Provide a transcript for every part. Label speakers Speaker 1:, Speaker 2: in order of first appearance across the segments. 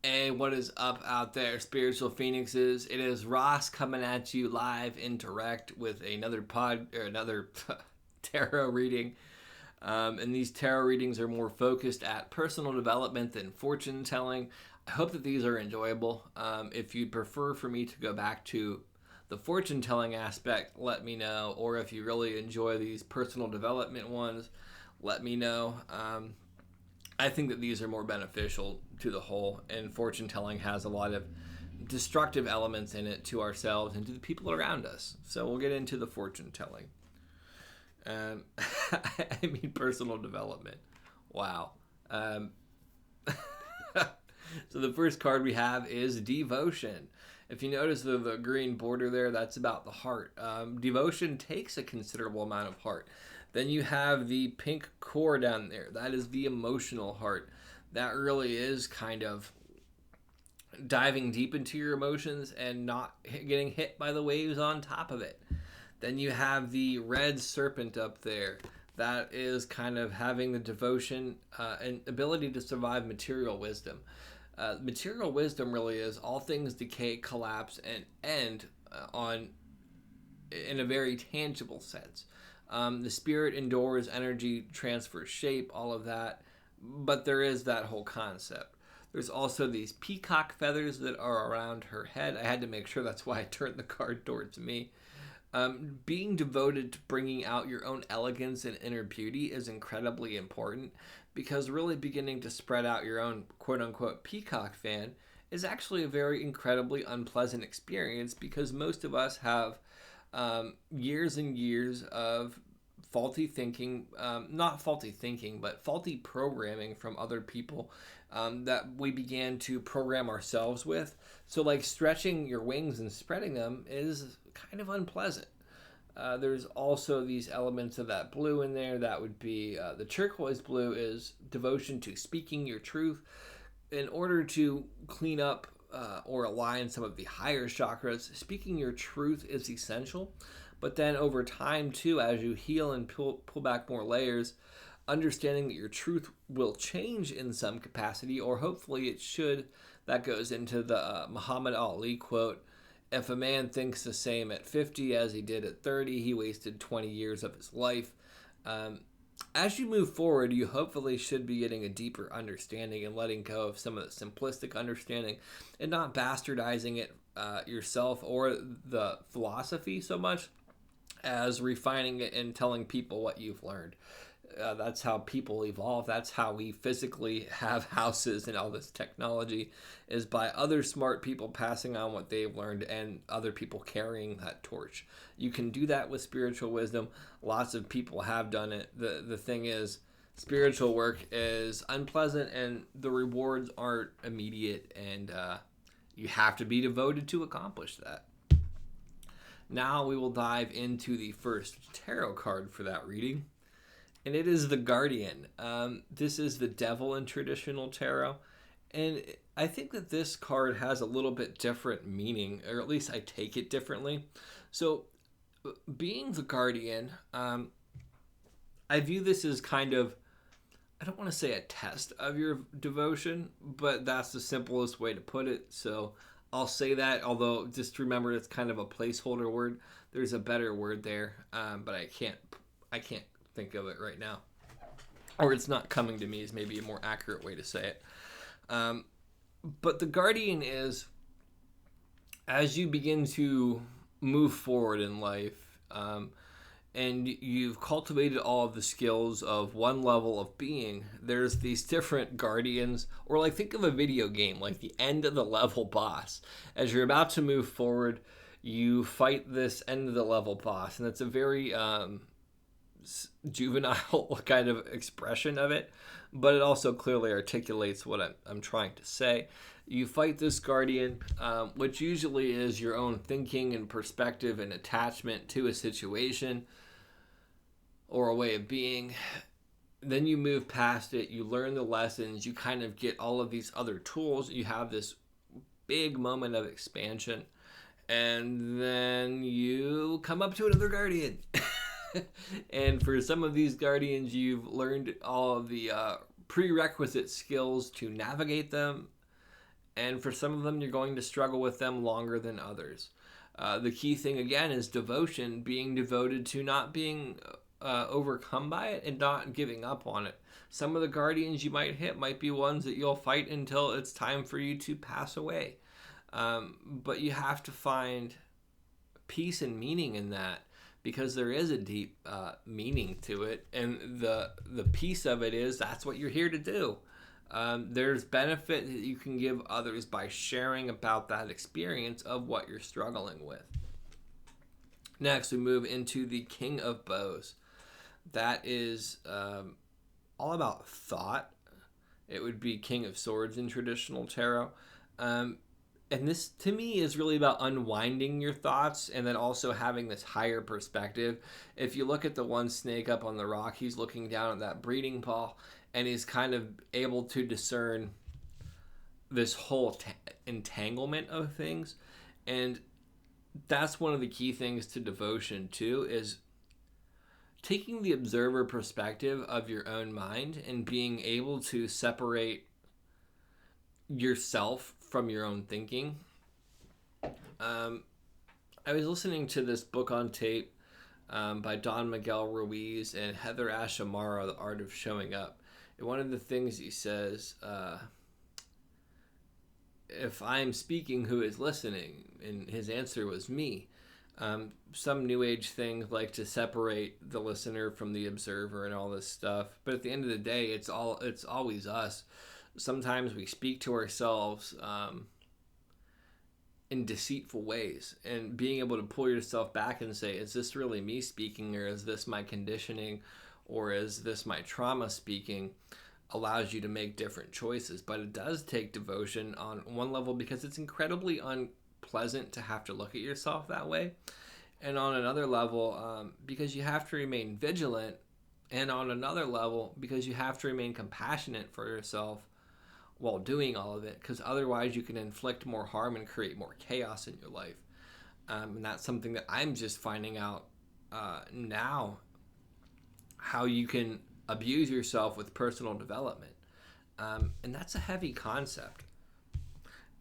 Speaker 1: Hey, what is up out there, spiritual phoenixes? It is Ross coming at you live in direct with another tarot reading. And these tarot readings are more focused at personal development than fortune telling. I hope that these are enjoyable. If you prefer for me to go back to the fortune telling aspect, let me know. Or if you really enjoy these personal development ones, let me know. I think that these are more beneficial to the whole, and fortune telling has a lot of destructive elements in it to ourselves and to the people around us. So we'll get into the fortune telling. I mean, personal development. Wow. So the first card we have is devotion. If you notice the green border there, that's about the heart. Devotion takes a considerable amount of heart. Then you have the pink core down there. That is the emotional heart. That really is kind of diving deep into your emotions and not getting hit by the waves on top of it. Then you have the red serpent up there. That is kind of having the devotion and ability to survive material wisdom. Material wisdom really is all things decay, collapse, and end on in a very tangible sense. The spirit endures, energy transfers shape, all of that. But there is that whole concept. There's also these peacock feathers that are around her head. I had to make sure, that's why I turned the card towards me. Being devoted to bringing out your own elegance and inner beauty is incredibly important, because really beginning to spread out your own quote-unquote peacock fan is actually a very incredibly unpleasant experience, because most of us have years and years of faulty thinking, not faulty thinking, but faulty programming from other people that we began to program ourselves with. So like stretching your wings and spreading them is kind of unpleasant. There's also these elements of that blue in there. That would be the turquoise blue is devotion to speaking your truth. In order to clean up or align some of the higher chakras, speaking your truth is essential. But then over time too, as you heal and pull back more layers, understanding that your truth will change in some capacity, or hopefully it should. That goes into the Muhammad Ali quote: if a man thinks the same at 50 as he did at 30, he wasted 20 years of his life. As you move forward, you hopefully should be getting a deeper understanding and letting go of some of the simplistic understanding and not bastardizing it yourself or the philosophy so much as refining it and telling people what you've learned. That's how people evolve. That's how we physically have houses and all this technology, is by other smart people passing on what they've learned and other people carrying that torch. You can do that with spiritual wisdom. Lots of people have done it. The thing is, spiritual work is unpleasant and the rewards aren't immediate, and you have to be devoted to accomplish that. Now we will dive into the first tarot card for that reading, and it is the Guardian. This is the devil in traditional tarot, and I think that this card has a little bit different meaning, or at least I take it differently. So, being the Guardian, I view this as kind of, I don't want to say a test of your devotion, but that's the simplest way to put it. So I'll say that, although just remember it's kind of a placeholder word. There's a better word there, but I can't think of it right now, or it's not coming to me is maybe a more accurate way to say it. But the Guardian is, as you begin to move forward in life, and you've cultivated all of the skills of one level of being, there's these different guardians, or like think of a video game, like the end of the level boss. As you're about to move forward, you fight this end of the level boss, and it's a very juvenile kind of expression of it, but it also clearly articulates what I'm trying to say. You fight this guardian, which usually is your own thinking and perspective and attachment to a situation or a way of being. Then you move past it, you learn the lessons, you kind of get all of these other tools, you have this big moment of expansion, and then you come up to another guardian. And for some of these guardians, you've learned all of the prerequisite skills to navigate them, And for some of them, you're going to struggle with them longer than others. The key thing, again, is devotion, being devoted to not being overcome by it and not giving up on it. Some of the guardians you might hit might be ones that you'll fight until it's time for you to pass away. But you have to find peace and meaning in that, because there is a deep meaning to it, and the piece of it is that's what you're here to do. There's benefit that you can give others by sharing about that experience of what you're struggling with. Next, we move into the King of Bows. That is all about thought. It would be King of Swords in traditional tarot. And this, to me, is really about unwinding your thoughts and then also having this higher perspective. If you look at the one snake up on the rock, he's looking down at that breeding ball, and he's kind of able to discern this whole entanglement of things. And that's one of the key things to devotion, too, is taking the observer perspective of your own mind and being able to separate yourself from your own thinking. I was listening to this book on tape by Don Miguel Ruiz and Heather Ashamara, The Art of Showing Up. And one of the things he says, if I'm speaking, who is listening? And his answer was me. Some New Age things like to separate the listener from the observer and all this stuff. But at the end of the day, it's always us. Sometimes we speak to ourselves in deceitful ways, and being able to pull yourself back and say, is this really me speaking, or is this my conditioning, or is this my trauma speaking, allows you to make different choices. But it does take devotion on one level, because it's incredibly unpleasant to have to look at yourself that way, and on another level, because you have to remain vigilant, and on another level, because you have to remain compassionate for yourself while doing all of it, because otherwise you can inflict more harm and create more chaos in your life. And that's something that I'm just finding out now, how you can abuse yourself with personal development. And that's a heavy concept.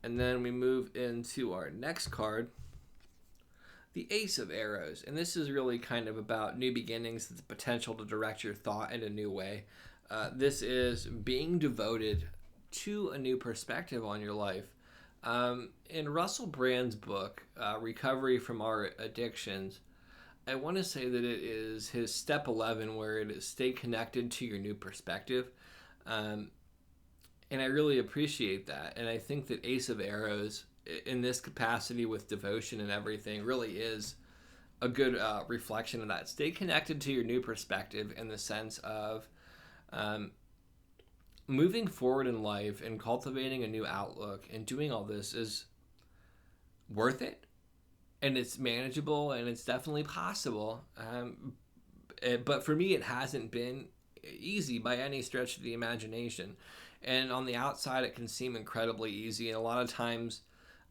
Speaker 1: And then we move into our next card, the Ace of Arrows. And this is really kind of about new beginnings, the potential to direct your thought in a new way. This is being devoted to a new perspective on your life. In Russell Brand's book, Recovery from Our Addictions, I want to say that it is his step 11, where it is stay connected to your new perspective. And I really appreciate that. And I think that Ace of Arrows, in this capacity with devotion and everything, really is a good reflection of that. Stay connected to your new perspective in the sense of moving forward in life and cultivating a new outlook and doing all this is worth it, and it's manageable, and it's definitely possible. But for me, it hasn't been easy by any stretch of the imagination. And on the outside, it can seem incredibly easy. And a lot of times,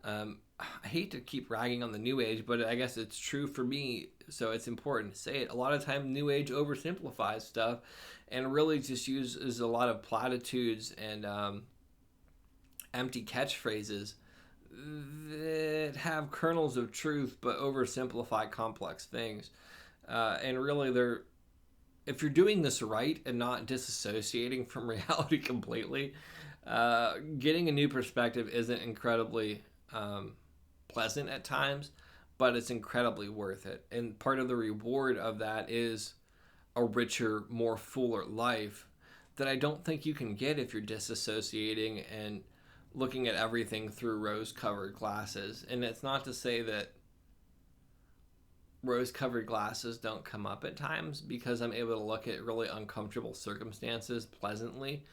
Speaker 1: I hate to keep ragging on the New Age, but I guess it's true for me, so it's important to say it. A lot of times, New Age oversimplifies stuff and really just uses a lot of platitudes and empty catchphrases that have kernels of truth but oversimplify complex things. And really, if you're doing this right and not disassociating from reality completely, getting a new perspective isn't incredibly pleasant at times, but it's incredibly worth it. And part of the reward of that is a richer, more fuller life that I don't think you can get if you're disassociating and looking at everything through rose-colored glasses. And it's not to say that rose-colored glasses don't come up at times, because I'm able to look at really uncomfortable circumstances pleasantly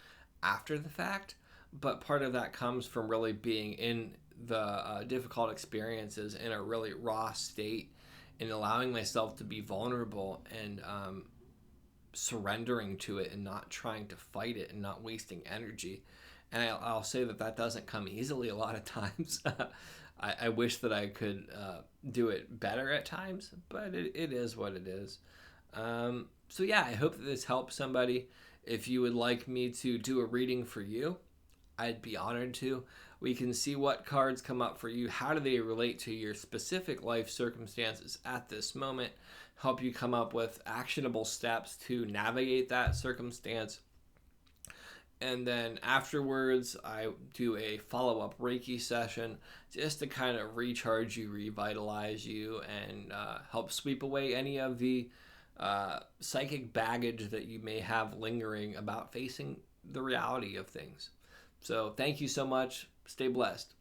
Speaker 1: after the fact. But part of that comes from really being in the difficult experiences in a really raw state and allowing myself to be vulnerable and surrendering to it and not trying to fight it and not wasting energy. And I'll say that doesn't come easily a lot of times. I wish that I could do it better at times, but it is what it is. So yeah, I hope that this helps somebody. If you would like me to do a reading for you, I'd be honored to. We can see what cards come up for you. How do they relate to your specific life circumstances at this moment? Help you come up with actionable steps to navigate that circumstance. And then afterwards, I do a follow up Reiki session just to kind of recharge you, revitalize you, and help sweep away any of the psychic baggage that you may have lingering about facing the reality of things. So, thank you so much. Stay blessed.